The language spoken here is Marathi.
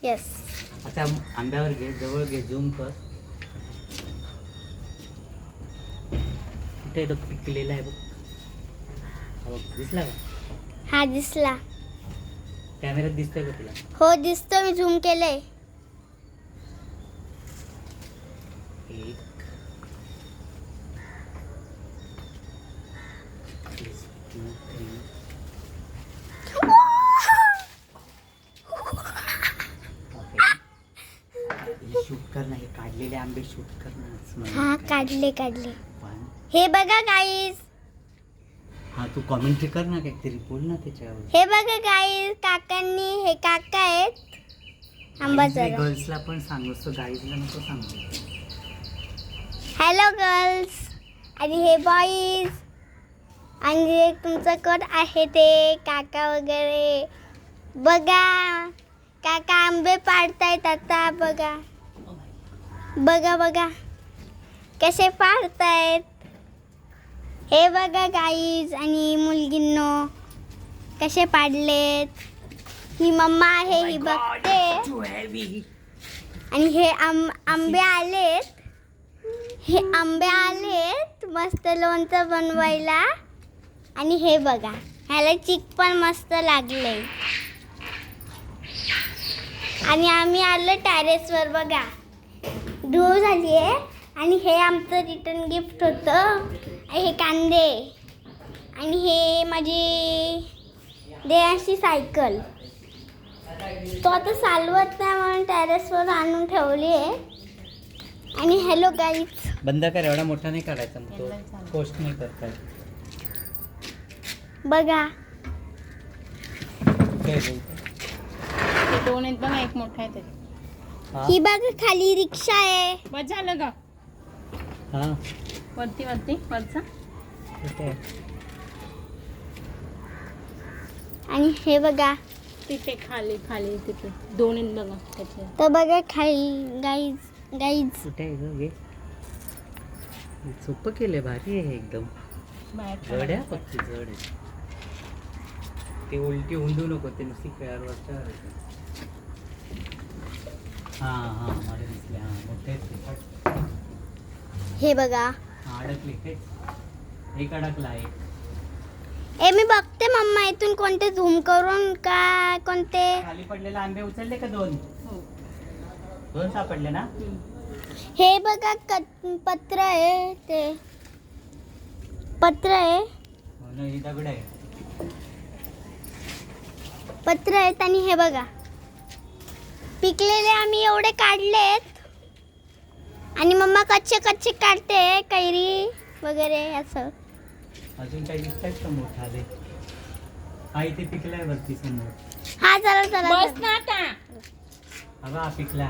येस. आता आंब्यावर घे, जवळ घे, झूम कर. कुठे तो पिकलेला आहे बघ. हा बघ, दिसला का? हा दिसला. कॅमेऱ्यात दिसतोय का तुला? हो दिसतो, मी झूम केलंय. एक, two, three. शूट कर ना, हे काढलेले आंबे शूट कर ना. हा काढले. पण हे बघा गाईज. हा तू कॉमेंट्री कर ना, काहीतरी बोल ना त्याच्यावर. हे बघा गाईज, काकांनी, हे काका आहेत. आंबा जरा. गर्ल्सला पण सांग, नुसतं गाईजला नको सांगू. हॅलो गर्ल्स आणि हे बॉईज. आणि हे तुमचं कोण आहे ते काका वगैरे. बघा काका आंबे पाडतायत आता. बघा कसे पाडतायत. हे बघा गाईज आणि मुलगींनो कसे पाडलेत. ही मम्मा आहे, ही बघते. आणि हे आंबे आलेत. हे आंबे आलेत मस्त लोणचं बनवायला. आणि हे बघा, ह्याला चिक पण मस्त लागले. आणि आम्ही आलो टेरेसवर. बघा धूळ झाली आहे. आणि हे आमचं रिटर्न गिफ्ट होतं. हे कांदे. आणि हे माझी देवाची सायकल. तो आता चालवत नाही म्हणून टेरेसवर आणून ठेवली आहे. आणि हॅलो गाईज. बंद कर, एवढा मोठा नाही काढायचा, मग तो पोस्ट नाही करता येत. बघा काय बोलतो? ते दोन आहेत बघा, एक मोठा आहे ते. हा? ही बघा खाली रिक्षा आहे. बस झालं का? हा वरचा कुठे आहे? आणि हे बघा. तिथे खाली तिथे दोन आहेत बघा त्याचे. तर बघा खाली गाईज. कुठे आहे ग? घे. सोपं केलंय, भारी आहे एकदम. बाहेर जड आहे, फक्त जड आहे. ते उलटी उंडू नको, ते नुसती खेळावर वरच्यावर आहे. हा मला दिसले. हा मोठे आहेत ते. हे बघा. हा अडकले ते. एक अडकला आहे. ए मी बघते मम्मा इथून कोणते झूम करून का कोणते. खाली पडलेले आंबे उचलले का? दोन हो. सापडले ना? हे बघा पत्र आहे. ते पत्र आहे. हो ना, ही दगड आहे. पत्र आहेत. आणि हे बघा पिकलेले आम्ही एवढे काढलेत. आणि मम्मा कच्चे काढते, कैरी वगैरे असं. अजून काही दिसतायत का मोठाले? हा इथे पिकलाय वरती समोर. हा चला बस ना आता. हा पिकला.